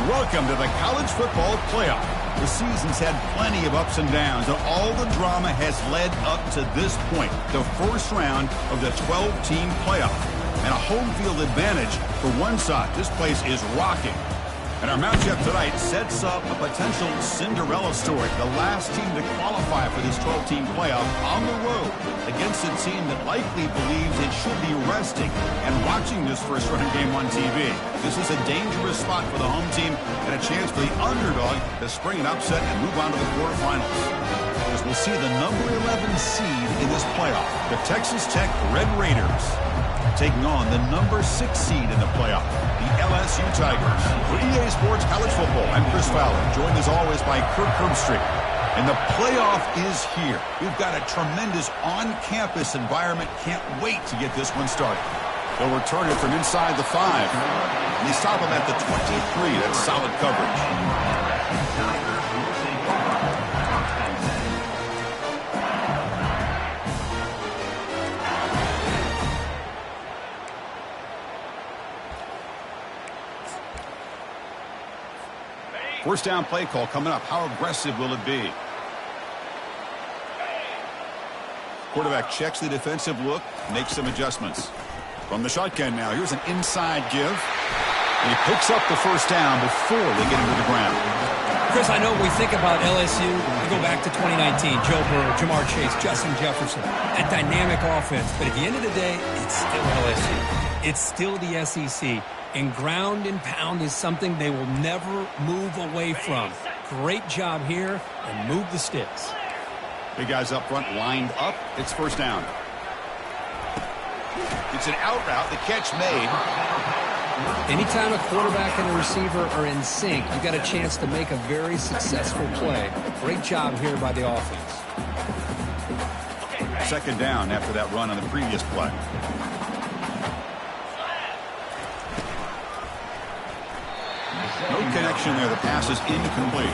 Welcome to the college football playoff. The season's had plenty of ups and downs, and all the drama has led up to this point, the first round of the 12-team playoff. And a home field advantage for one side. This place is rocking. And our matchup tonight sets up a potential Cinderella story. The last team to qualify for this 12-team playoff on the road against a team that likely believes it should be resting and watching this first-round game on TV. This is a dangerous spot for the home team and a chance for the underdog to spring an upset and move on to the quarterfinals. As we'll see the number 11 seed in this playoff, the Texas Tech Red Raiders, taking on the number 6 seed in the playoff, the LSU Tigers. For EA Sports College Football, I'm Chris Fowler, joined as always by Kirk Herbstreit. And the playoff is here. We've got a tremendous on-campus environment. Can't wait to get this one started. They'll return it from inside the 5. And they stop him at the 23. That's solid coverage. First down play call coming up. How aggressive will it be? Quarterback checks the defensive look, makes some adjustments. From the shotgun now, here's an inside give. And he picks up the first down before they get him to the ground. Chris, I know we think about LSU. We go back to 2019, Joe Burrow, Jamar Chase, Justin Jefferson. That dynamic offense. But at the end of the day, it's still LSU. It's still the SEC. And ground and pound is something they will never move away from. Great job here, and move the sticks. Big guys up front lined up. It's first down. It's an out route. The catch made. Anytime a quarterback and a receiver are in sync, you've got a chance to make a very successful play. Great job here by the offense. Second down after that run on the previous play. No connection there. The pass is incomplete.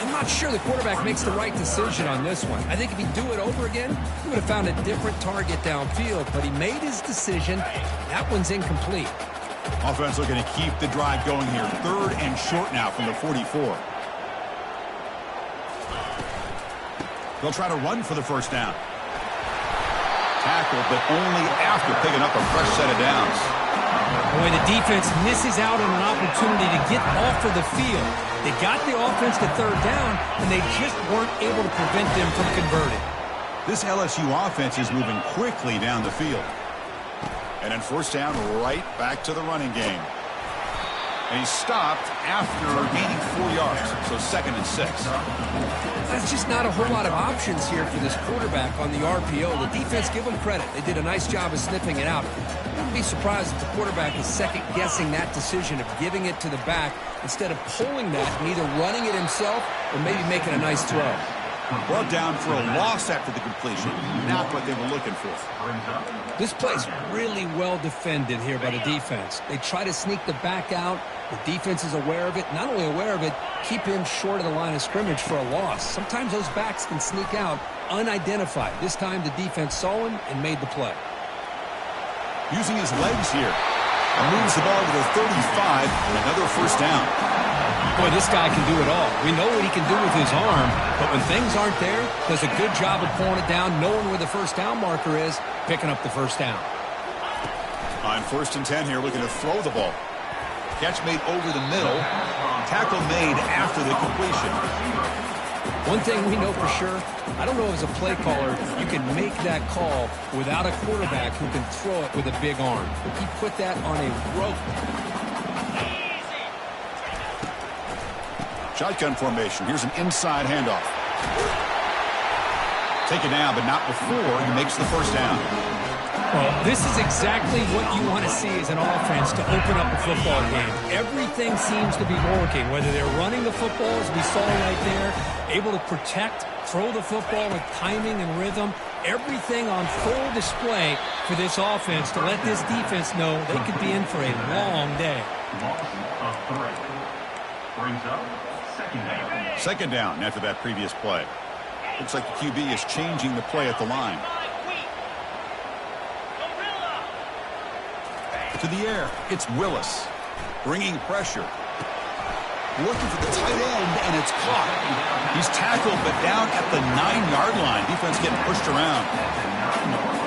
I'm not sure the quarterback makes the right decision on this one. I think if he'd do it over again, he would have found a different target downfield. But he made his decision. That one's incomplete. Offense looking to keep the drive going here. Third and short now from the 44. They'll try to run for the first down. Tackle, but only after picking up a fresh set of downs. Boy, the defense misses out on an opportunity to get off of the field. They got the offense to third down, and they just weren't able to prevent them from converting. This LSU offense is moving quickly down the field. And then first down, right back to the running game. And he stopped after gaining 4 yards, so 2nd and 6. There's just not a whole lot of options here for this quarterback on the RPO. The defense, give them credit. They did a nice job of sniffing it out. I wouldn't be surprised if the quarterback is second-guessing that decision of giving it to the back instead of pulling that and either running it himself or maybe making a nice throw. Brought down for a loss after the completion. Not what they were looking for. This play's really well defended here by the defense. They try to sneak the back out. The defense is aware of it. Not only aware of it, keep him short of the line of scrimmage for a loss. Sometimes those backs can sneak out unidentified. This time the defense saw him and made the play. Using his legs here. And moves the ball to the 35. Another first down. Boy, this guy can do it all. We know what he can do with his arm, but when things aren't there, does a good job of pulling it down, knowing where the first down marker is, picking up the first down. On 1st and 10 here, looking to throw the ball. Catch made over the middle. Tackle made after the completion. One thing we know for sure, I don't know as a play caller, you can make that call without a quarterback who can throw it with a big arm. He put that on a rope. Shotgun formation. Here's an inside handoff. Take it down, but not before he makes the first down. Well, this is exactly what you want to see as an offense to open up a football game. Everything seems to be working, whether they're running the football, as we saw right there, able to protect, throw the football with timing and rhythm. Everything on full display for this offense to let this defense know they could be in for a long day. Second down after that previous play. Looks like the QB is changing the play at the line. To the air, it's Willis. Bringing pressure. looking for the tight end, and it's caught. He's tackled, but down at the 9-yard line. Defense getting pushed around.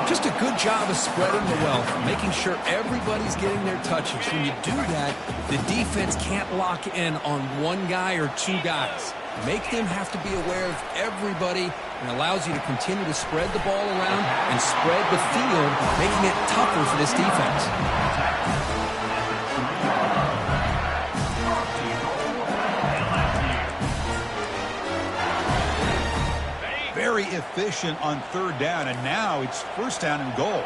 Just a good job of spreading the wealth, making sure everybody's getting their touches. When you do that, the defense can't lock in on one guy or two guys. Make them have to be aware of everybody, and allows you to continue to spread the ball around and spread the field, making it tougher for this defense. Very efficient on third down, and now it's first down and goal.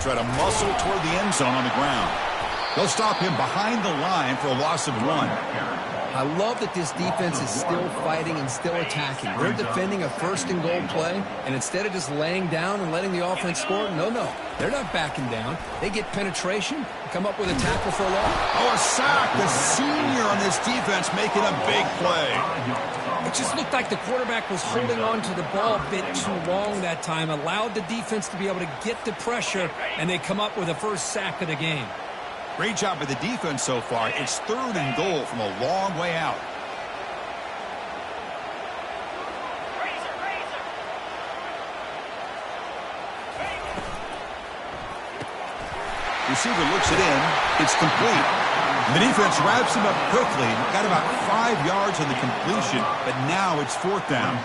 Try to muscle toward the end zone on the ground. They'll stop him behind the line for a loss of 1. I love that this defense is still fighting and still attacking. They're defending a first-and-goal play, and instead of just laying down and letting the offense score, no, they're not backing down. They get penetration, come up with a tackle for a loss. Oh, a sack. The senior on this defense making a big play. It just looked like the quarterback was holding on to the ball a bit too long that time, allowed the defense to be able to get the pressure, and they come up with the first sack of the game. Great job by the defense so far. It's third and goal from a long way out. Receiver looks it in. It's complete. The defense wraps him up quickly. Got about 5 yards on the completion, but now it's fourth down.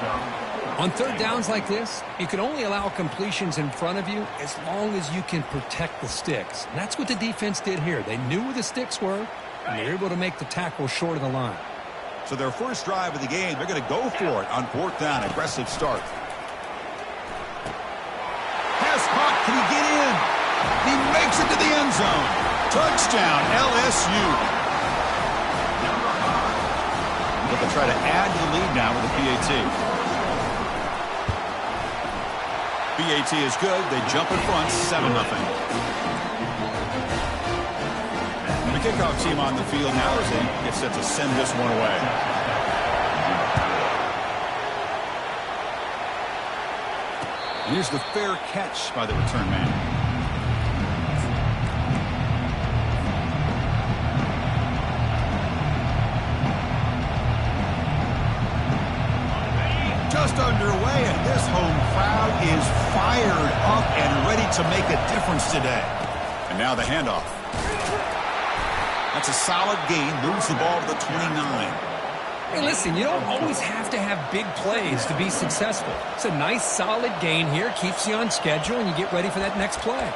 On third downs like this, you can only allow completions in front of you as long as you can protect the sticks. And that's what the defense did here. They knew where the sticks were, and they were able to make the tackle short of the line. So their first drive of the game, they're going to go for it on fourth down. Aggressive start. Pass caught. Can he get in? He makes it to the end zone. Touchdown, LSU. But they'll try to add to the lead now with the PAT. PAT is good. They jump in front, 7-0. The kickoff team on the field now as they get set to send this one away. Here's the fair catch by the return man. Just underway, and this home crowd is fired up and ready to make a difference today. And now the handoff. That's a solid gain. Moves the ball to the 29. Hey, listen, you don't always have to have big plays to be successful. It's a nice, solid gain here. Keeps you on schedule, and you get ready for that next play.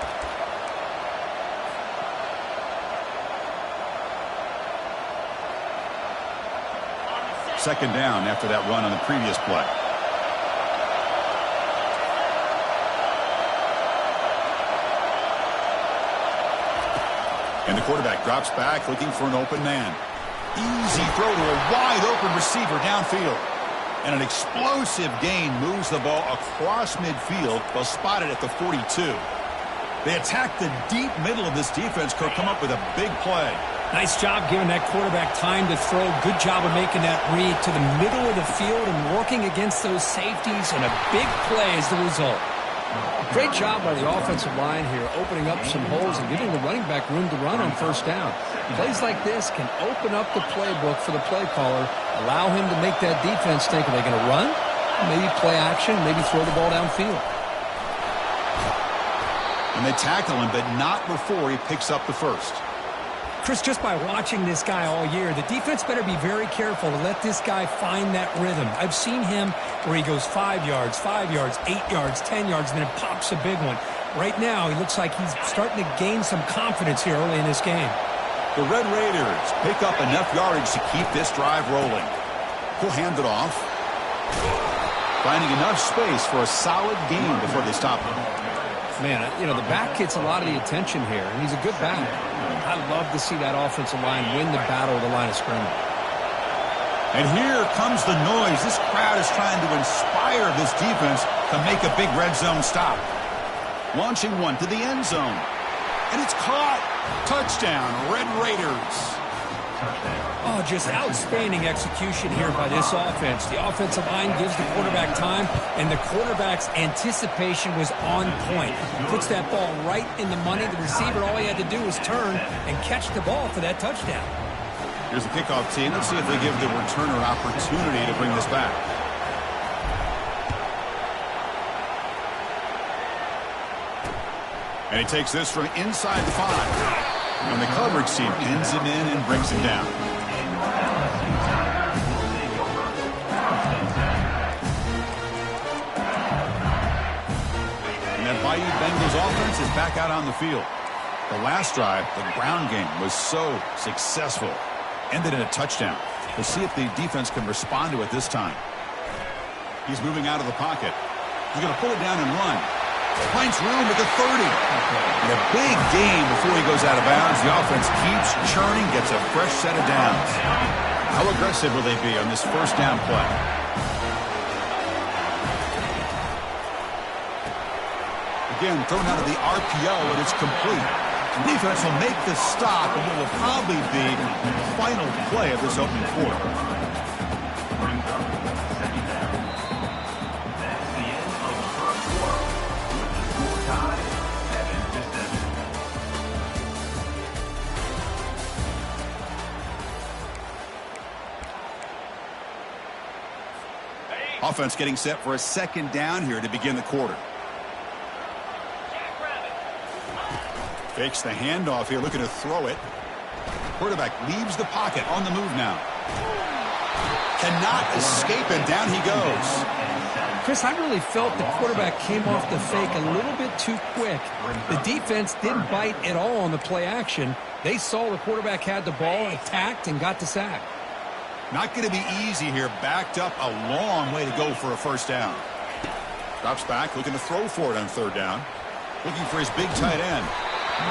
Second down after that run on the previous play. And the quarterback drops back looking for an open man. Easy throw to a wide open receiver downfield. And an explosive gain moves the ball across midfield. They'll spot it at the 42. They attack the deep middle of this defense. Could come up with a big play. Nice job giving that quarterback time to throw. Good job of making that read to the middle of the field and working against those safeties, and a big play as the result. Great job by the offensive line here, opening up some holes and giving the running back room to run on first down. Plays like this can open up the playbook for the play caller, allow him to make that defense think, are they going to run? Maybe play action, maybe throw the ball downfield. And they tackle him, but not before he picks up the first. Chris, just by watching this guy all year, the defense better be very careful to let this guy find that rhythm. I've seen him where he goes 5 yards, 8 yards, 10 yards, and then it pops a big one. Right now, he looks like he's starting to gain some confidence here early in this game. The Red Raiders pick up enough yardage to keep this drive rolling. He'll hand it off. Finding enough space for a solid gain before they stop him. Man, you know, the back gets a lot of the attention here, and he's a good back. I love to see that offensive line win the battle of the line of scrimmage. And here comes the noise. This crowd is trying to inspire this defense to make a big red zone stop. Launching one to the end zone. And it's caught. Touchdown, Red Raiders. Oh, just outstanding execution here by this offense. The offensive line gives the quarterback time, and the quarterback's anticipation was on point. Puts that ball right in the money. The receiver, all he had to do was turn and catch the ball for that touchdown. Here's the kickoff team. Let's see if they give the returner an opportunity to bring this back. And he takes this from inside the 5. And the coverage team pins him in and brings him down. And that Bayou Bengals offense is back out on the field. The last drive, the ground game, was so successful. Ended in a touchdown. We'll see if the defense can respond to it this time. He's moving out of the pocket. He's going to pull it down and run. Finds room at the 30. And a big gain before he goes out of bounds. The offense keeps churning, gets a fresh set of downs. How aggressive will they be on this first down play? Again, thrown out of the RPO, and it's complete. The defense will make the stop, and it will probably be the final play of this opening quarter. Offense getting set for a second down here to begin the quarter. Fakes the handoff here, looking to throw it. Quarterback leaves the pocket, on the move now. Cannot escape, and down he goes. Chris, I really felt the quarterback came off the fake a little bit too quick. The defense didn't bite at all on the play action. They saw the quarterback had the ball, attacked, and got the sack. Not going to be easy here. Backed up a long way to go for a first down. Drops back, looking to throw for it on third down. Looking for his big tight end.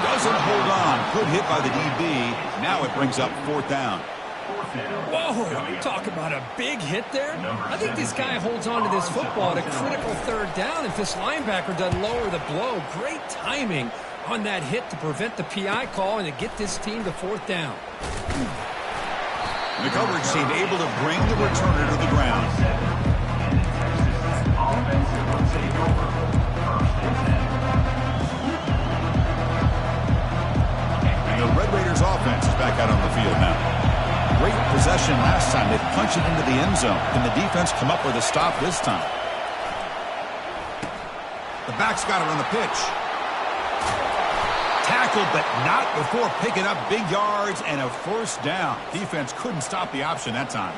Doesn't hold on. Good hit by the DB. Now it brings up fourth down. Whoa, you talk about a big hit there. I think this guy holds on to this football at a critical third down if this linebacker doesn't lower the blow. Great timing on that hit to prevent the PI call and to get this team to fourth down. The coverage team able to bring the returner to the ground. And the Red Raiders offense is back out on the field now. Great possession last time. They punched it into the end zone. Can the defense come up with a stop this time? The back's got it on the pitch. Tackled, but not before picking up big yards and a first down. Defense couldn't stop the option that time.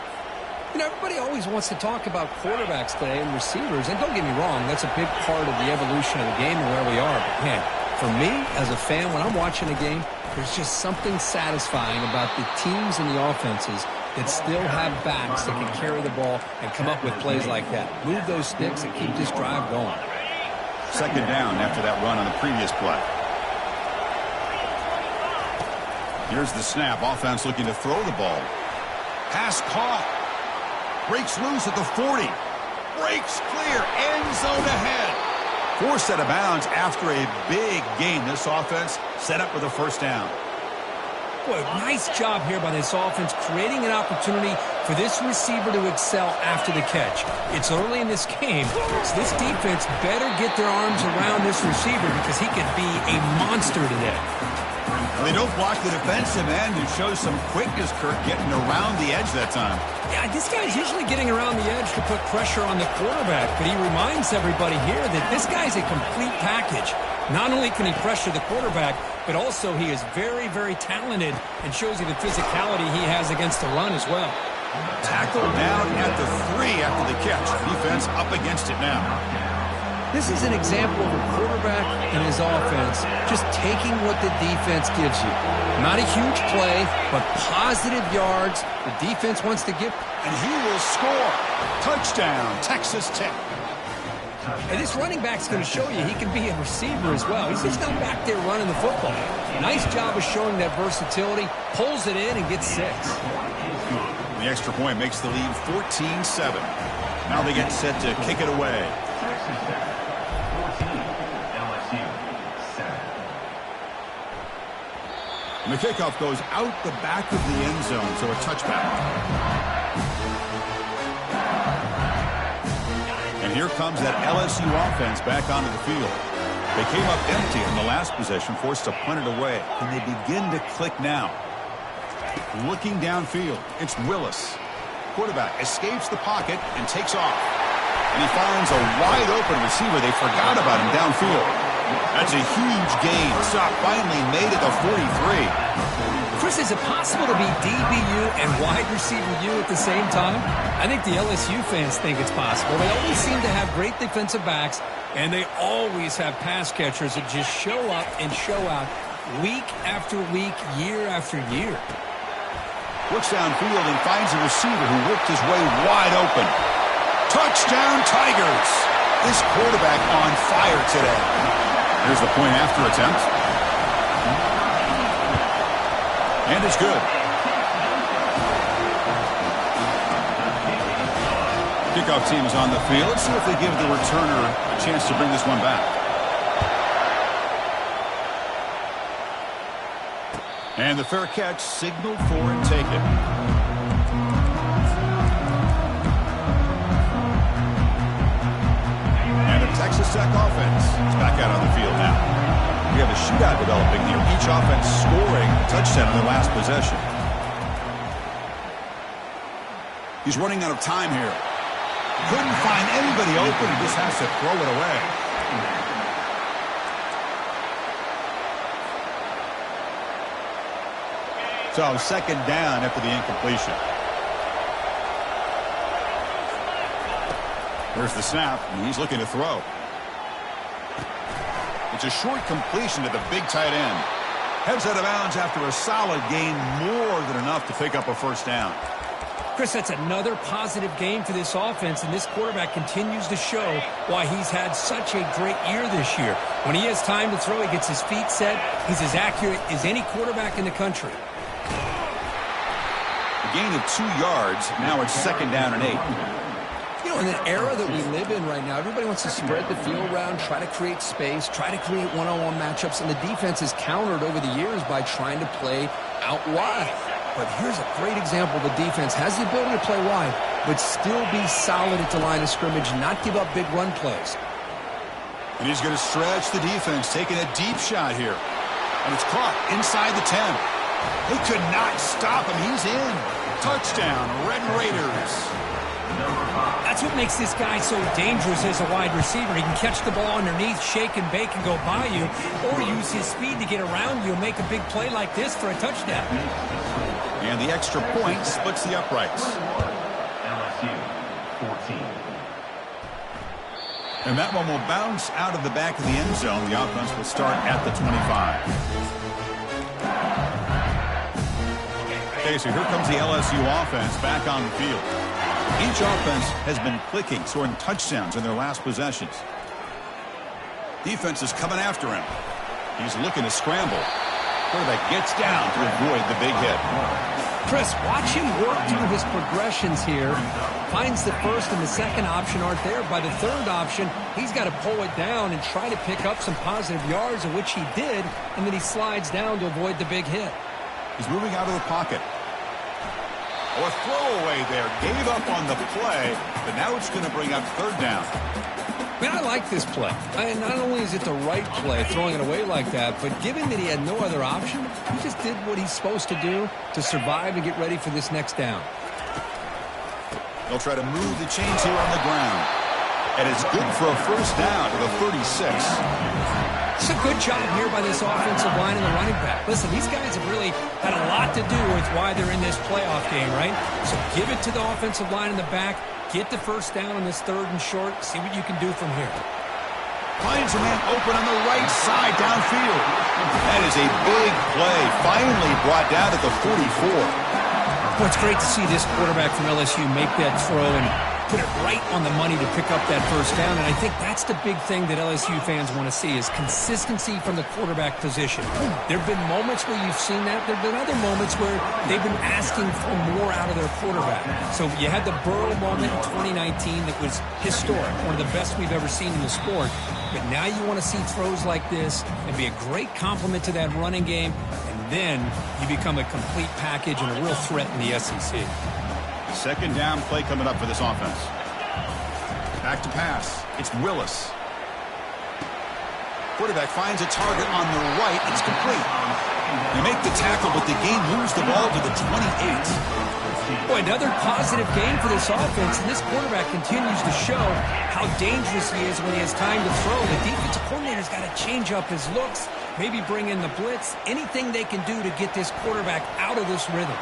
You know, everybody always wants to talk about quarterbacks today and receivers, and don't get me wrong, that's a big part of the evolution of the game and where we are. But, man, for me, as a fan, when I'm watching a game, there's just something satisfying about the teams and the offenses that still have backs that can carry the ball and come up with plays like that. Move those sticks and keep this drive going. Second down after that run on the previous play. Here's the snap. Offense looking to throw the ball. Pass caught. Breaks loose at the 40. Breaks clear. End zone ahead. Forced out of bounds after a big gain. This offense set up with a first down. Boy, nice job here by this offense, creating an opportunity for this receiver to excel after the catch. It's early in this game, so this defense better get their arms around this receiver because he could be a monster today. They don't block the defensive end and show some quickness, Kirk, getting around the edge that time. Yeah, this guy's usually getting around the edge to put pressure on the quarterback, but he reminds everybody here that this guy's a complete package. Not only can he pressure the quarterback, but also he is very, very talented and shows you the physicality he has against the run as well. Tackled down at the 3 after the catch. Defense up against it now. This is an example of a quarterback and his offense just taking what the defense gives you. Not a huge play, but positive yards. The defense wants to give. And he will score. Touchdown, Texas Tech. And this running back's going to show you he can be a receiver as well. He's just not back there running the football. Nice job of showing that versatility. Pulls it in and gets 6. The extra point makes the lead 14-7. Now they get set to kick it away. And The kickoff goes out the back of the end zone, so a touchback. And here comes that LSU offense back onto the field. They came up empty in the last possession, forced to punt it away. And they begin to click now. Looking downfield, it's Willis. Quarterback escapes the pocket and takes off. And he finds a wide-open receiver. They forgot about him downfield. That's a huge gain. Stop finally made it to 43. Chris, is it possible to be DBU and wide receiver U at the same time? I think the LSU fans think it's possible. They always seem to have great defensive backs, and they always have pass catchers that just show up and show out week after week, year after year. Looks downfield and finds a receiver who worked his way wide open. Touchdown, Tigers! This quarterback on fire today. Here's the point after attempt. And it's good. Kickoff team is on the field. Let's see if they give the returner a chance to bring this one back. And the fair catch signaled for and taken. And the Texas Tech offense is back out on the field now. We have a shootout developing here. Each offense scoring a touchdown in their last possession. He's running out of time here. Couldn't find anybody open. He just has to throw it away. So second down after the incompletion. There's the snap, and he's looking to throw. It's a short completion to the big tight end. Heads out of bounds after a solid gain, more than enough to pick up a first down. Chris, that's another positive game for this offense, and this quarterback continues to show why he's had such a great year this year. When he has time to throw, he gets his feet set. He's as accurate as any quarterback in the country. A gain of 2 yards. Now it's second down and 8. You know, in the era that we live in right now, everybody wants to spread the field around, try to create space, try to create one-on-one matchups, and the defense has countered over the years by trying to play out wide. But here's a great example. The defense has the ability to play wide, but still be solid at the line of scrimmage, not give up big run plays. And he's going to stretch the defense, taking a deep shot here. And it's caught inside the 10. They could not stop him. He's in. Touchdown, Red Raiders. That's what makes this guy so dangerous as a wide receiver. He can catch the ball underneath, shake and bake and go by you, or use his speed to get around you and make a big play like this for a touchdown. And the extra point splits the uprights. LSU 14. And that one will bounce out of the back of the end zone. The offense will start at the 25. Okay, so here comes the LSU offense back on the field. Each offense has been clicking, scoring touchdowns in their last possessions. Defense is coming after him. He's looking to scramble. Quarterback gets down to avoid the big hit. Chris, watch him work through his progressions here. Finds the first and the second option aren't there. By the third option, he's got to pull it down and try to pick up some positive yards, of which he did, and then he slides down to avoid the big hit. He's moving out of the pocket. Oh, a throwaway there. Gave up on the play, but now it's going to bring up third down. Man, I like this play. Not only is it the right play, throwing it away like that, but given that he had no other option, he just did what he's supposed to do to survive and get ready for this next down. They'll try to move the chains here on the ground. And it's good for a first down to the 36. It's a good job here by this offensive line and the running back. Listen, these guys have really had a lot to do with why they're in this playoff game, right? So give it to the offensive line in the back. Get the first down on this third and short. See what you can do from here. Finds a man open on the right side downfield. That is a big play. Finally brought down at the 44. Well, it's great to see this quarterback from LSU make that throw and put it right on the money to pick up that first down. And I think that's the big thing that LSU fans want to see is consistency from the quarterback position. There have been moments where you've seen that. There have been other moments where they've been asking for more out of their quarterback. So you had the Burrow moment in 2019 that was historic, one of the best we've ever seen in the sport. But now you want to see throws like this and be a great complement to that running game and then you become a complete package and a real threat in the SEC. Second down play coming up for this offense. Back to pass. It's Willis. Quarterback finds a target on the right. It's complete. They make the tackle, but the game moves the ball to the 28. Boy, another positive game for this offense, and this quarterback continues to show how dangerous he is when he has time to throw. The defensive coordinator's got to change up his looks, maybe bring in the blitz, anything they can do to get this quarterback out of this rhythm.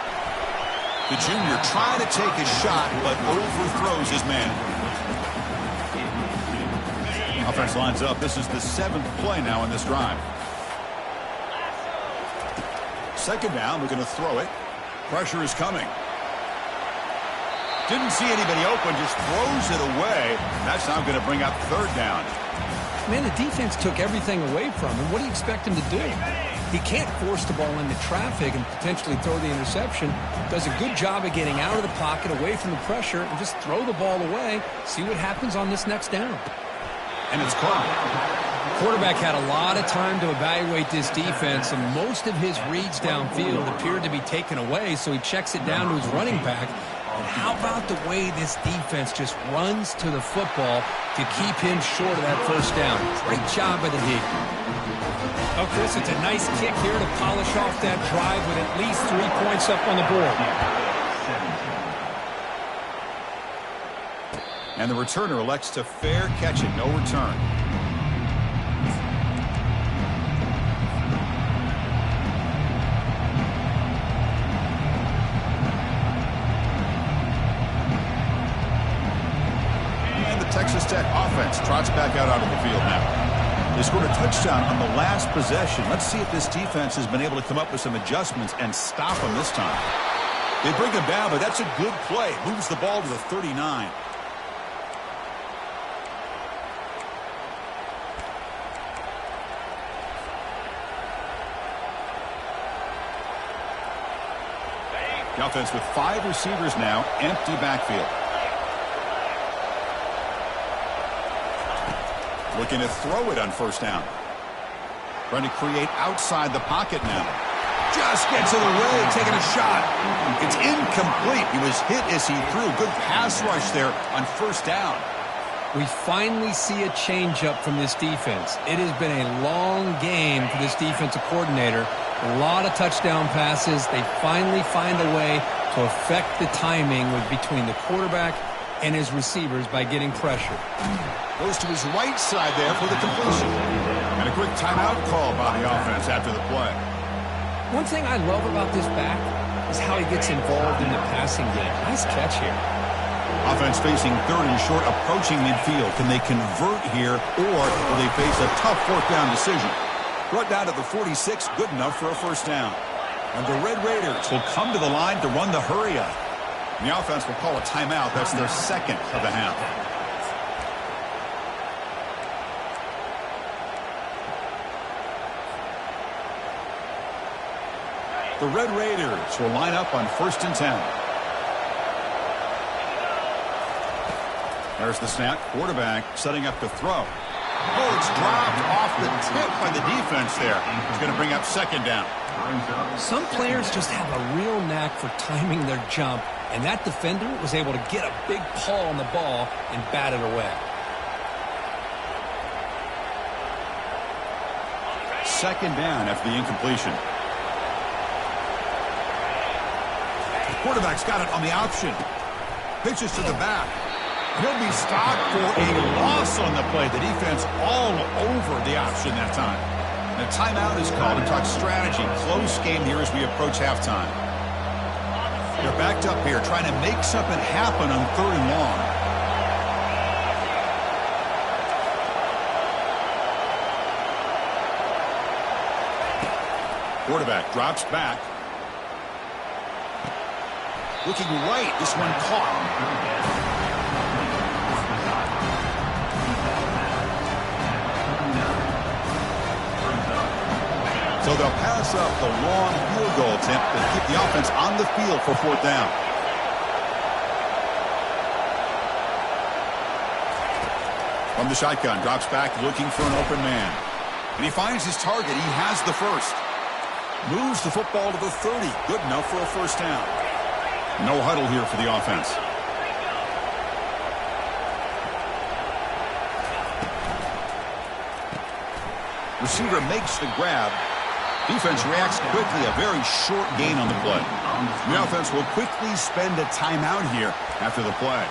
The junior trying to take a shot, but overthrows his man. Offense lines up. This is the 7th play now in this drive. Second down, we're going to throw it. Pressure is coming. Didn't see anybody open, just throws it away. That's now going to bring up third down. Man, the defense took everything away from him. What do you expect him to do? He can't force the ball into traffic and potentially throw the interception. Does a good job of getting out of the pocket, away from the pressure, and just throw the ball away. See what happens on this next down. And it's caught. Quarterback had a lot of time to evaluate this defense, and most of his reads downfield appeared to be taken away, so he checks it down to his running back. And how about the way this defense just runs to the football to keep him short of that first down? Great job by the D. Oh, Chris, it's a nice kick here to polish off that drive with at least 3 points up on the board. And the returner elects to fair catch it, no return. And the Texas Tech offense trots back out onto the field now. They scored a touchdown on the last possession. Let's see if this defense has been able to come up with some adjustments and stop them this time. They bring him down, but that's a good play. Moves the ball to the 39. The offense with 5 receivers now, empty backfield. Looking to throw it on first down. Trying to create outside the pocket now. Just gets in the way, taking a shot. It's incomplete. He was hit as he threw. Good pass rush there on first down. We finally see a changeup from this defense. It has been a long game for this defensive coordinator. A lot of touchdown passes. They finally find a way to affect the timing between the quarterback and his receivers by getting pressure. Goes to his right side there for the completion. And a quick timeout call by the offense after the play. One thing I love about this back is how he gets involved in the passing game. Nice catch here. Offense facing 3rd and short, approaching midfield. Can they convert here, or will they face a tough 4th down decision? Brought down to the 46, good enough for a first down. And the Red Raiders will come to the line to run the hurry up. And the offense will call a timeout. That's their 2nd of the half. The Red Raiders will line up on 1st and 10. There's the snap. Quarterback setting up to throw. Oh, it's dropped off the tip by the defense there. It's going to bring up 2nd down. Some players just have a real knack for timing their jump, and that defender was able to get a big paw on the ball and bat it away. 2nd down after the incompletion. The quarterback's got it on the option. Pitches to the back. He'll be stopped for a loss on the play. The defense all over the option that time. And a timeout is called to talk strategy. Close game here as we approach halftime. They're backed up here trying to make something happen on 3rd and long. Quarterback drops back. Looking right. This one caught. So they'll pass up the long field goal attempt to keep the offense on the field for 4th down. From the shotgun, drops back looking for an open man. And he finds his target. He has the first. Moves the football to the 30. Good enough for a first down. No huddle here for the offense. Receiver makes the grab. Defense reacts quickly. A very short gain on the play. The offense will quickly spend a timeout here after the play.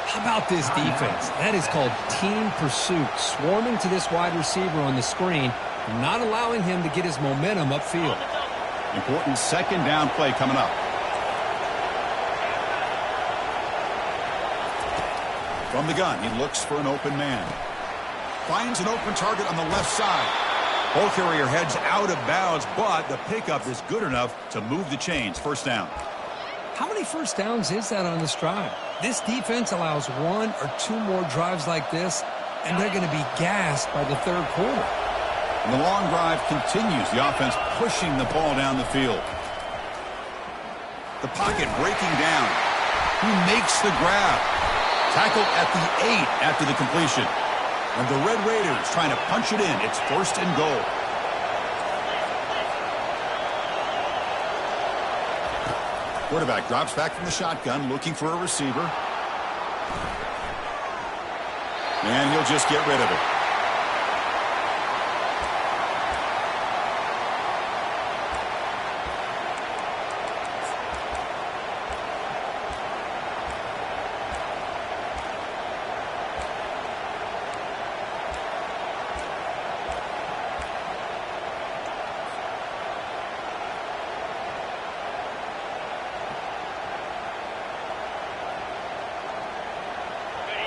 How about this defense? That is called team pursuit. Swarming to this wide receiver on the screen, not allowing him to get his momentum upfield. Important second down play coming up. From the gun, he looks for an open man. Finds an open target on the left side. Ball carrier heads out of bounds, but the pickup is good enough to move the chains. First down. How many first downs is that on this drive? This defense allows one or two more drives like this, and they're going to be gassed by the third quarter. And the long drive continues. The offense pushing the ball down the field. The pocket breaking down. He makes the grab. Tackled at the 8 after the completion. And the Red Raiders trying to punch it in. It's first and goal. Quarterback drops back from the shotgun, looking for a receiver. And he'll just get rid of it.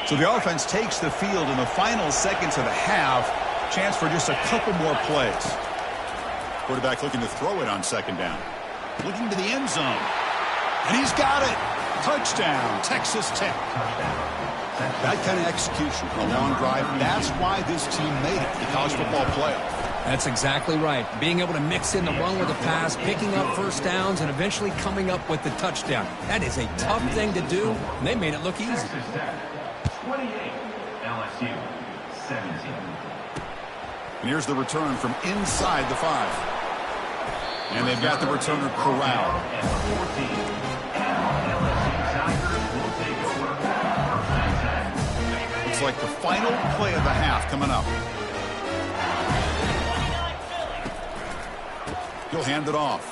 So the offense takes the field in the final seconds of the half. Chance for just a couple more plays. Quarterback looking to throw it on second down. Looking to the end zone. And he's got it. Touchdown, Texas Tech. That kind of execution for a long drive, that's why this team made it, the college football playoff. That's exactly right. Being able to mix in the run with the pass, picking up first downs, and eventually coming up with the touchdown. That is a tough thing to do, and they made it look easy. 28, LSU, 17. And here's the return from inside the 5. And they've got the returner corralled. And 14, LSU Tigers will take over. First and 10. It's like the final play of the half coming up. He'll hand it off.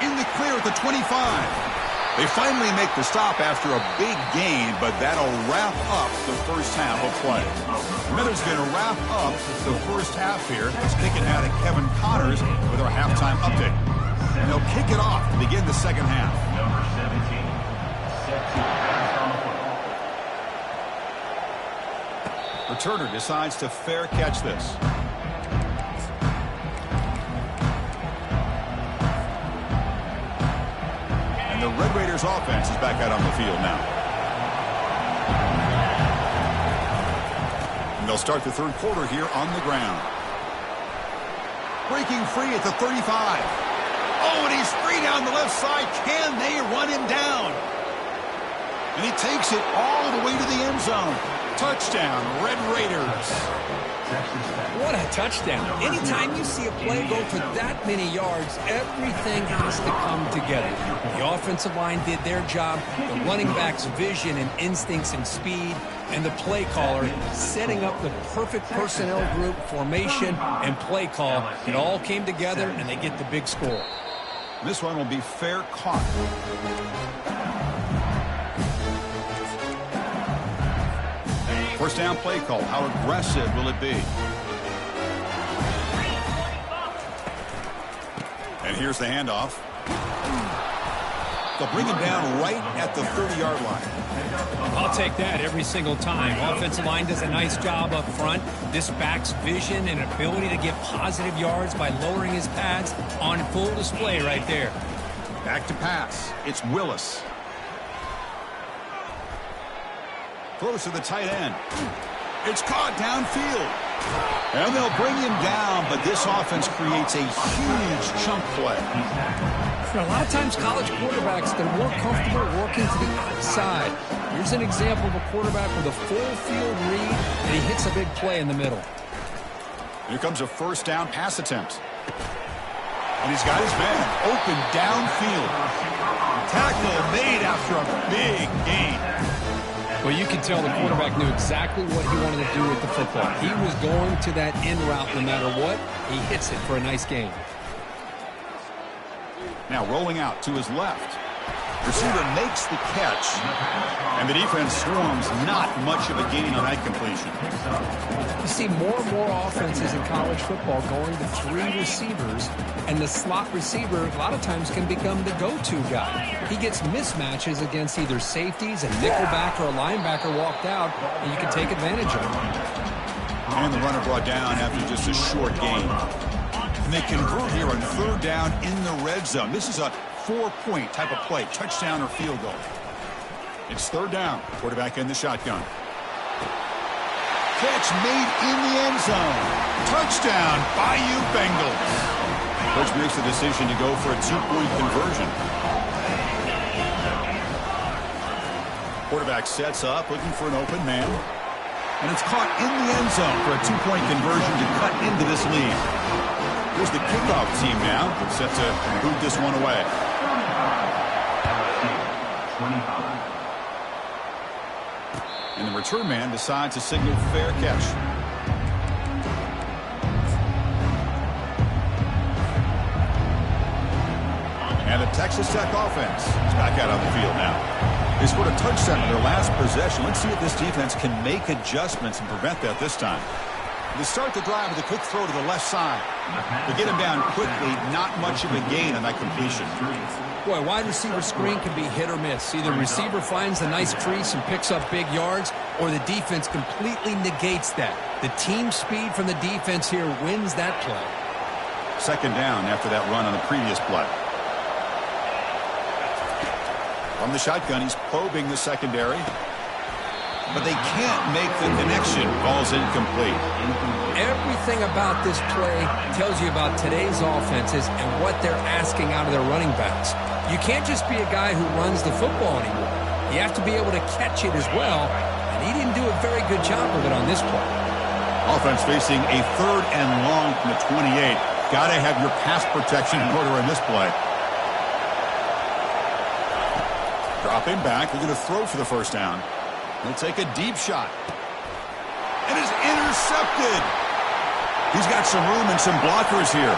In the clear at the 25. They finally make the stop after a big gain, but that'll wrap up the first half of play. Miller's going to wrap up the first half here. Let's kick it out at Kevin Connors with our halftime update. And they'll kick it off to begin the second half. Number 17, set to pass on the football. Returner decides to fair catch this. The Red Raiders offense is back out on the field now. And they'll start the third quarter here on the ground. Breaking free at the 35. Oh, and he's free down the left side. Can they run him down? And he takes it all the way to the end zone. Touchdown, Red Raiders. What a touchdown. Anytime you see a play go for that many yards, everything has to come together. The offensive line did their job, the running back's vision and instincts and speed, and the play caller setting up the perfect personnel group, formation, and play call. It all came together, and they get the big score. This one will be fair caught. First down play call. How aggressive will it be? And here's the handoff. They'll bring him down right at the 30-yard line. I'll take that every single time. Offensive line does a nice job up front. This back's vision and ability to get positive yards by lowering his pads on full display right there. Back to pass. It's Willis. Throws to the tight end. It's caught downfield. And they'll bring him down, but this offense creates a huge chunk play. A lot of times college quarterbacks, they're more comfortable working to the outside. Here's an example of a quarterback with a full field read, and he hits a big play in the middle. Here comes a first down pass attempt. And he's got his man open downfield. Tackle made after a big gain. Well, you can tell the quarterback knew exactly what he wanted to do with the football. He was going to that in route no matter what. He hits it for a nice gain. Now rolling out to his left. Receiver makes the catch. And the defense swarms. Not much of a gain on that completion. You see more and more offenses in college football going to 3 receivers, and the slot receiver a lot of times can become the go-to guy. He gets mismatches against either safeties, a nickelback, or a linebacker walked out, and you can take advantage of it. And the runner brought down after just a short gain. And they convert here on third down in the red zone. This is a 4-point type of play, touchdown or field goal. It's third down. Quarterback in the shotgun. Catch made in the end zone. Touchdown, Bayou Bengals. Coach makes the decision to go for a 2-point conversion. Quarterback sets up, looking for an open man. And it's caught in the end zone for a 2-point conversion to cut into this lead. Here's the kickoff team now, set to boot this one away. And the return man decides to signal fair catch. And the Texas Tech offense is back out on the field now. They scored a touchdown in their last possession. Let's see if this defense can make adjustments and prevent that this time. They start the drive with a quick throw to the left side. They get him down quickly, not much of a gain on that completion. Boy, wide receiver screen can be hit or miss. Either receiver finds a nice crease and picks up big yards, or the defense completely negates that. The team speed from the defense here wins that play. Second down after that run on the previous play. From the shotgun, he's probing the secondary. But they can't make the connection. Ball's incomplete. Everything about this play tells you about today's offenses and what they're asking out of their running backs. You can't just be a guy who runs the football anymore. You have to be able to catch it as well, and he didn't do a very good job of it on this play. Offense facing a third and long from the 28. Got to have your pass protection in order in this play. Dropping back. They're going to throw for the first down. He'll take a deep shot. And is intercepted. He's got some room and some blockers here.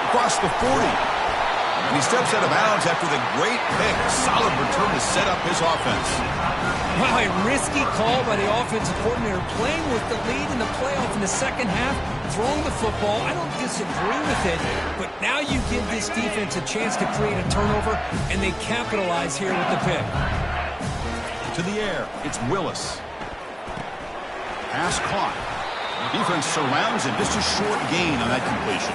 Across the 40. And he steps out of bounds after the great pick. Solid return to set up his offense. Wow, a risky call by the offensive coordinator. Playing with the lead in the playoff in the second half. Throwing the football. I don't disagree with it. But now you give this defense a chance to create a turnover. And they capitalize here with the pick. To the air, it's Willis. Pass caught. Defense surrounds him. Just a short gain on that completion.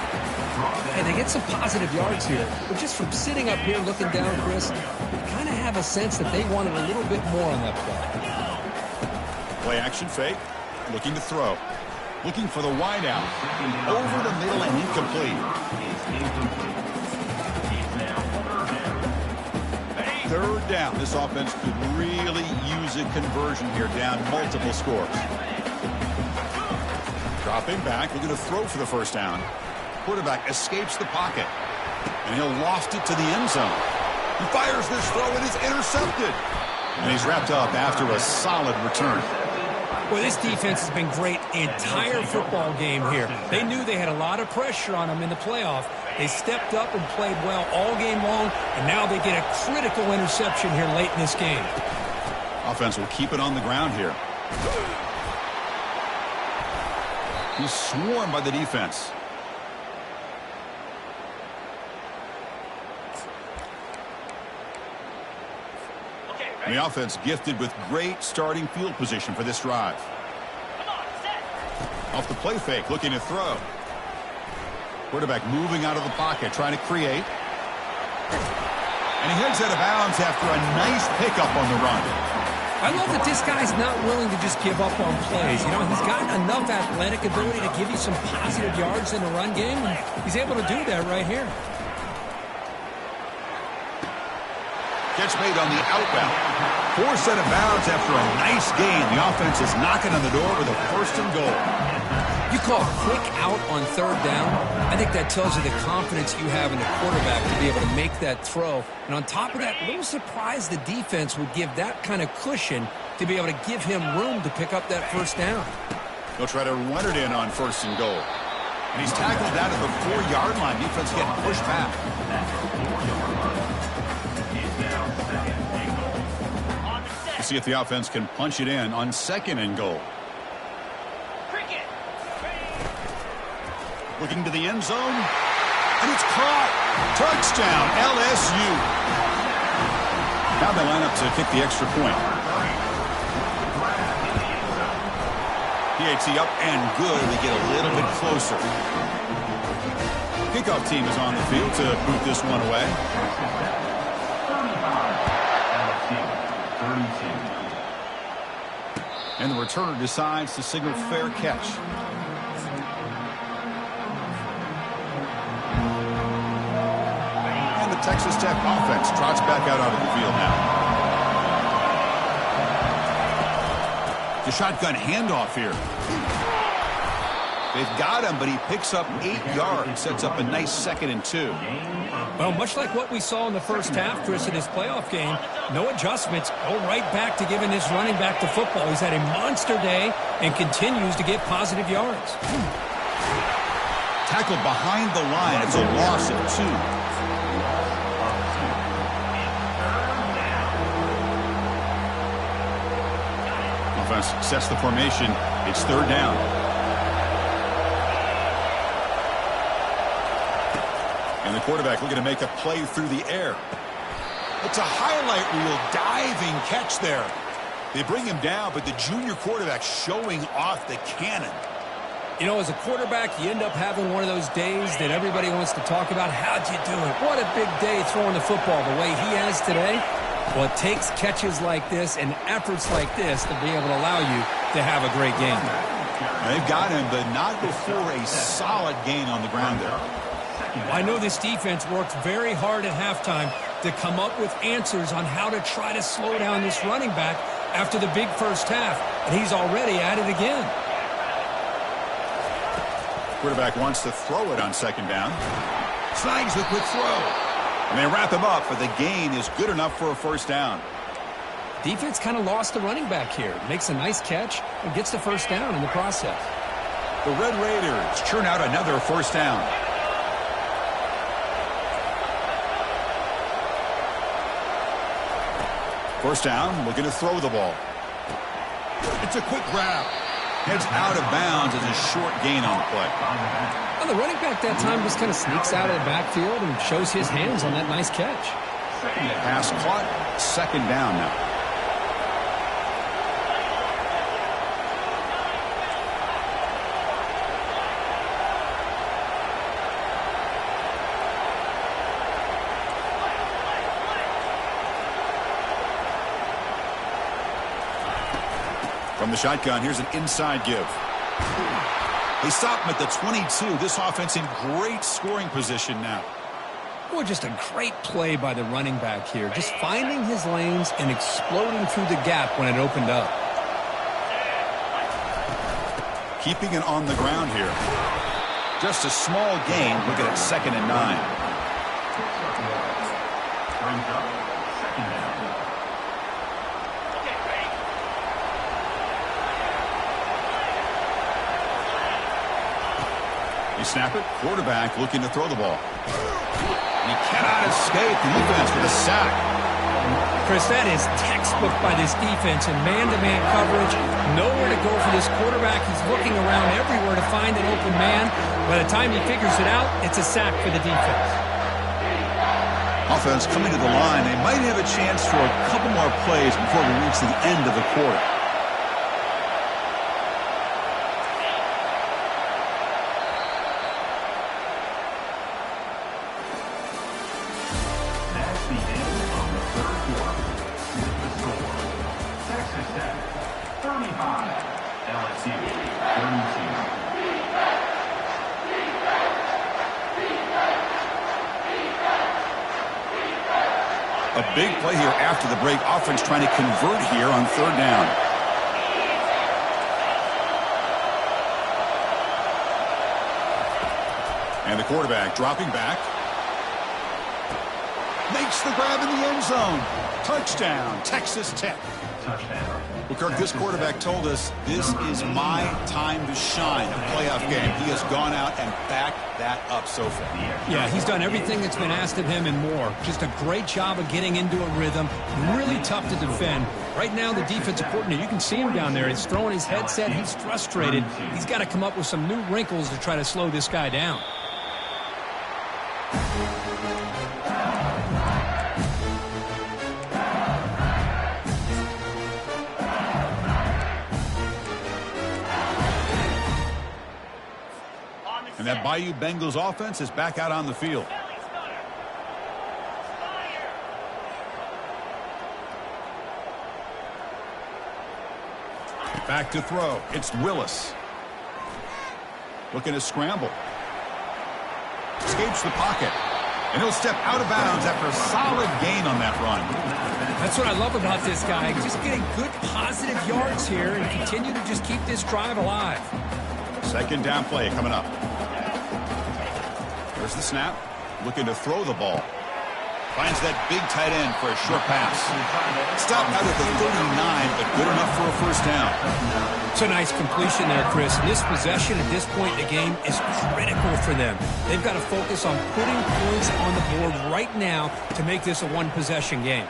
And they get some positive yards here. But just from sitting up here looking down, Chris, you kind of have a sense that they wanted a little bit more on that play. Play action fake. Looking to throw. Looking for the wide out. Over the middle and incomplete. Third down. This offense could really use a conversion here, down multiple scores. Dropping back, looking to throw for the first down. Quarterback escapes the pocket, and he'll loft it to the end zone. He fires this throw, and it's intercepted. And he's wrapped up after a solid return. Well, this defense has been great the entire football game here. They knew they had a lot of pressure on them in the playoff. They stepped up and played well all game long, and now they get a critical interception here late in this game. Offense will keep it on the ground here. He's swarmed by the defense. And the offense gifted with great starting field position for this drive. Off the play fake, looking to throw. Quarterback moving out of the pocket, trying to create. And he heads out of bounds after a nice pickup on the run. I love that this guy's not willing to just give up on plays. You know, he's got enough athletic ability to give you some positive yards in the run game, and he's able to do that right here. Catch made on the outbound. Forced out of bounds after a nice gain. The offense is knocking on the door with a 1st and goal. You call quick out on 3rd down. I think that tells you the confidence you have in the quarterback to be able to make that throw. And on top of that, a little surprised the defense would give that kind of cushion to be able to give him room to pick up that 1st down. They'll try to run it in on 1st and goal. And he's tackled out of the 4-yard line. Defense getting pushed back. We'll see if the offense can punch it in on 2nd and goal. Looking to the end zone. And it's caught. Touchdown, LSU. Now they line up to kick the extra point. PAT up and good. They get a little bit closer. Kickoff team is on the field to boot this one away. And the returner decides to signal fair catch. And the Texas Tech offense trots back out onto the field now. The shotgun handoff here. They've got him, but he picks up 8 yards, sets up a nice 2nd and 2. Well, much like what we saw in the first half, Chris, in this playoff game, no adjustments, go right back to giving this running back the football. He's had a monster day and continues to get positive yards. Tackled behind the line. It's a loss of 2. Offense sets the formation. It's 3rd down. And the quarterback looking to make a play through the air. It's a highlight reel diving catch there. They bring him down, but the junior quarterback showing off the cannon. You know, as a quarterback, you end up having one of those days that everybody wants to talk about. How'd you do it? What a big day throwing the football the way he has today. Well, it takes catches like this and efforts like this to be able to allow you to have a great game. They've got him, but not before a solid gain on the ground there. I know this defense worked very hard at halftime to come up with answers on how to try to slow down this running back after the big first half, and he's already at it again. Quarterback wants to throw it on 2nd down. Snags the quick throw. And they wrap him up, but the gain is good enough for a 1st down. Defense kind of lost the running back here. Makes a nice catch and gets the 1st down in the process. The Red Raiders churn out another 1st down. First down, looking to throw the ball. It's a quick grab. Heads out of bounds as a short gain on the play. Well, the running back that time just kind of sneaks out of the backfield and shows his hands on that nice catch. Pass caught. 2nd down now. From the shotgun, here's an inside give. They stop him at the 22. This offense in great scoring position now. Boy, just a great play by the running back here. Just finding his lanes and exploding through the gap when it opened up. Keeping it on the ground here. Just a small gain. Looking at 2nd and 9. Snap it. Quarterback looking to throw the ball. And he cannot escape the defense with a sack. Chris, that is textbook by this defense in man-to-man coverage. Nowhere to go for this quarterback. He's looking around everywhere to find an open man. By the time he figures it out, it's a sack for the defense. Offense coming to the line. They might have a chance for a couple more plays before we reach the end of the quarter. A Big play here after the break. Offense trying to convert here on third down. And the quarterback dropping back. Makes the grab in the end zone. Touchdown, Texas Tech. Touchdown. Well, Kirk, this quarterback told us this is my time to shine, a playoff game. He has gone out and backed that up so far. Yeah, he's done everything that's been asked of him and more. Just a great job of getting into a rhythm. Really tough to defend. Right now, the defensive coordinator, you can see him down there. He's throwing his headset. He's frustrated. He's got to come up with some new wrinkles to try to slow this guy down. And that Bayou Bengals offense is back out on the field. Back to throw. It's Willis. Looking to scramble. Escapes the pocket. And he'll step out of bounds after a solid gain on that run. That's what I love about this guy. Just getting good positive yards here and continue to just keep this drive alive. Second down play coming up. There's the snap. Looking to throw the ball. Finds that big tight end for a short pass. Stopped out at the 39, but good enough for a first down. It's a nice completion there, Chris. And this possession at this point in the game is critical for them. They've got to focus on putting points on the board right now to make this a one-possession game.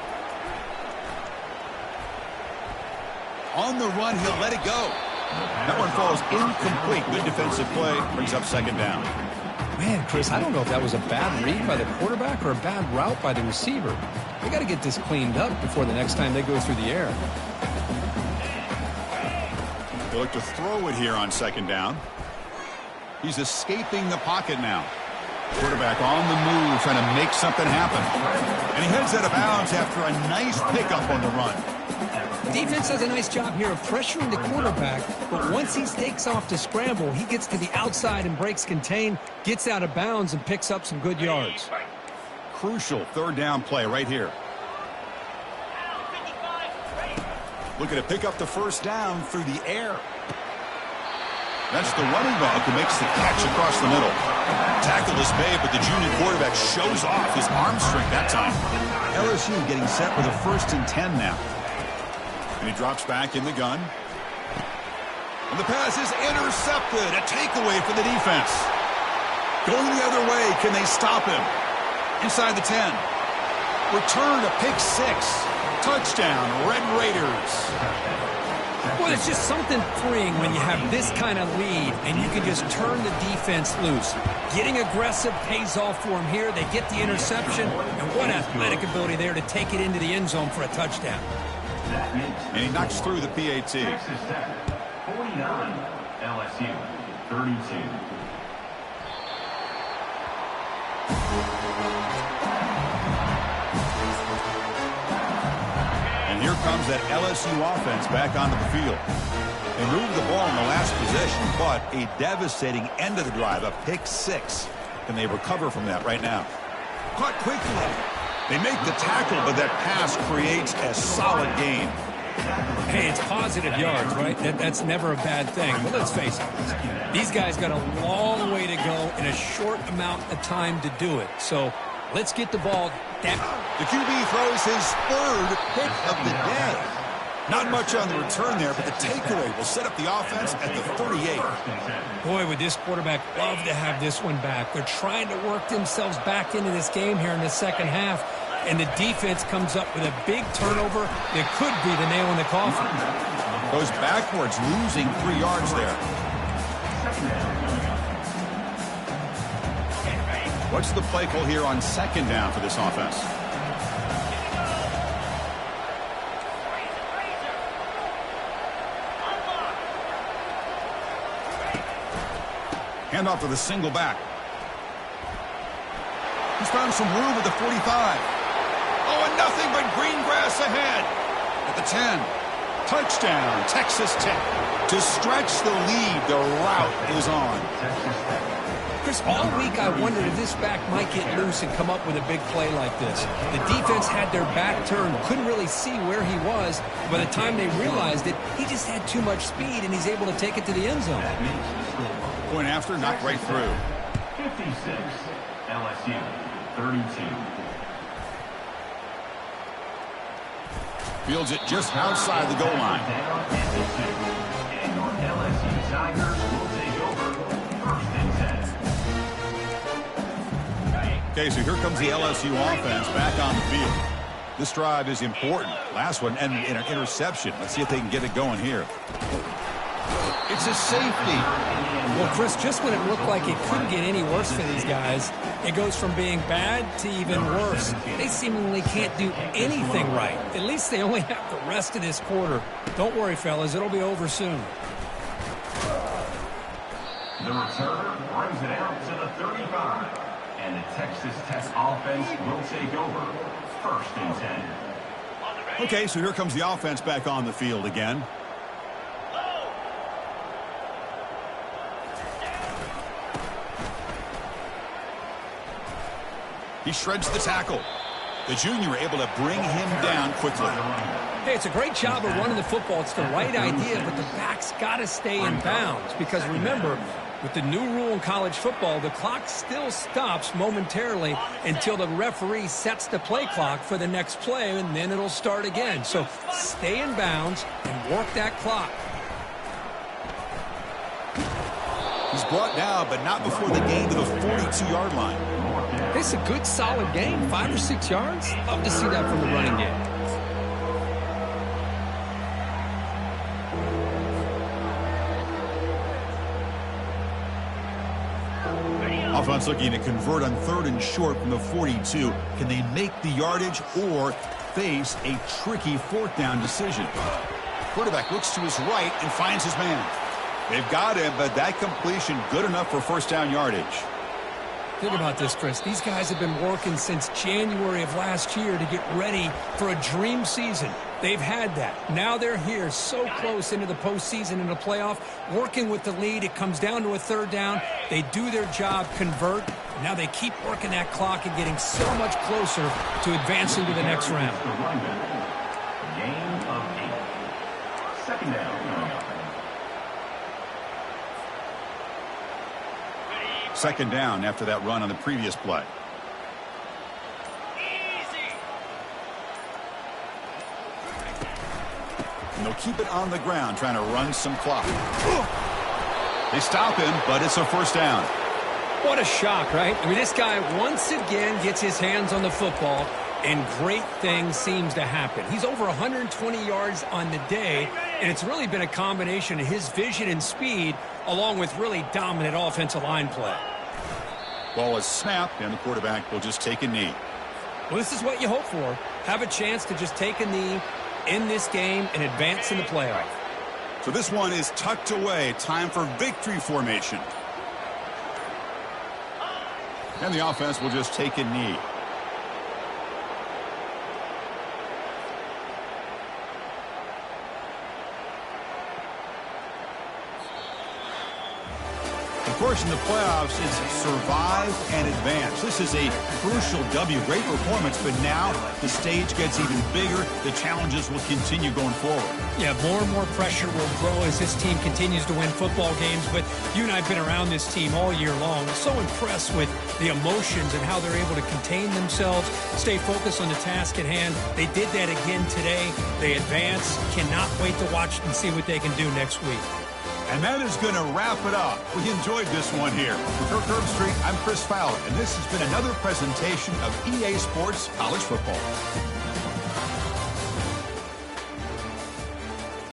On the run, he'll let it go. That one falls incomplete. Good defensive play. Brings up second down. Man, Chris, I don't know if that was a bad read by the quarterback or a bad route by the receiver. They got to get this cleaned up before the next time they go through the air. They look to throw it here on second down. He's escaping the pocket now. Quarterback on the move, trying to make something happen. And he heads out of bounds after a nice pickup on the run. Defense does a nice job here of pressuring the quarterback, but once he takes off to scramble, he gets to the outside and breaks contain, gets out of bounds, and picks up some good yards. Crucial third down play right here. Looking to pick up the first down through the air. That's the running back who makes the catch across the middle. Tackle is made, but the junior quarterback shows off his arm strength that time. LSU getting set with a 1st and 10 now. And he drops back in the gun. And the pass is intercepted. A takeaway for the defense. Going the other way. Can they stop him? Inside the 10. Return to pick 6. Touchdown, Red Raiders. Well, it's just something freeing when you have this kind of lead and you can just turn the defense loose. Getting aggressive pays off for them here. They get the interception, and what athletic ability there to take it into the end zone for a touchdown. And he knocks through the PAT. Texas Tech, 49. LSU, 32. And here comes that LSU offense back onto the field. They moved the ball in the last possession, but a devastating end of the drive, a pick 6. Can they recover from that right now? Caught quickly. They make the tackle, but that pass creates a solid gain. Hey, it's positive yards, right? That's never a bad thing. But let's face it, these guys got a long way to go in a short amount of time to do it. So let's get the ball down. The QB throws his 3rd pick of the day. Not much on the return there, but the takeaway will set up the offense at the 38. Boy, would this quarterback love to have this one back. They're trying to work themselves back into this game here in the second half, and the defense comes up with a big turnover that could be the nail in the coffin. Goes backwards, losing 3 yards there. What's the play call here on second down for this offense? Handoff to the single back. He's found some room at the 45. Oh, and nothing but green grass ahead. At the 10. Touchdown, Texas Tech. To stretch the lead, the route is on. Chris, all week I wondered if this back might get loose and come up with a big play like this. The defense had their back turned, couldn't really see where he was. By the time they realized it, he just had too much speed, and he's able to take it to the end zone. Point after, knocked right through. 56, LSU, 32. Fields it just outside the goal line. And your LSU Tigers will take over 1st and 10. Okay, so here comes the LSU offense back on the field. This drive is important. Last one ended in an interception. Let's see if they can get it going here. It's a safety. Well, Chris, just when it looked like it couldn't get any worse for these guys, it goes from being bad to even worse. They seemingly can't do anything right. At least they only have the rest of this quarter. Don't worry, fellas. It'll be over soon. The returner brings it out to the 35. And the Texas Tech offense will take over 1st and 10. Okay, so here comes the offense back on the field again. He shreds the tackle. The junior able to bring him down quickly. Hey, it's a great job of running the football. It's the right idea, but the back's got to stay in bounds. Because remember, with the new rule in college football, the clock still stops momentarily until the referee sets the play clock for the next play, and then it'll start again. So stay in bounds and work that clock. He's brought down, but not before the gain to the 42-yard line. It's a good, solid gain, 5 or 6 yards. Love to see that from the running game. Offense looking to convert on 3rd and short from the 42. Can they make the yardage or face a tricky 4th down decision? Quarterback looks to his right and finds his man. They've got him, but that completion good enough for 1st down yardage. Think about this, Chris. These guys have been working since January of last year to get ready for a dream season. They've had that. Now they're here so close into the postseason and the playoff, working with the lead. It comes down to a 3rd down. They do their job, convert. Now they keep working that clock and getting so much closer to advancing to the next round. Gain of 8. 2nd down. 2nd down after that run on the previous play. And they'll keep it on the ground, trying to run some clock. They stop him, but it's a 1st down. What a shock, right? I mean, this guy once again gets his hands on the football, and great things seems to happen. He's over 120 yards on the day, and it's really been a combination of his vision and speed along with really dominant offensive line play. Ball is snapped, and the quarterback will just take a knee. Well, this is what you hope for. Have a chance to just take a knee in this game and advance in the playoff. So this one is tucked away. Time for victory formation. And the offense will just take a knee. Of course, in the playoffs, it's survive and advance. This is a crucial W. Great performance, but now the stage gets even bigger. The challenges will continue going forward. Yeah, more and more pressure will grow as this team continues to win football games. But you and I have been around this team all year long. So impressed with the emotions and how they're able to contain themselves, stay focused on the task at hand. They did that again today. They advance. Cannot wait to watch and see what they can do next week. And that is going to wrap it up. We enjoyed this one here. For Kirk Street, I'm Chris Fowler, and this has been another presentation of EA Sports College Football.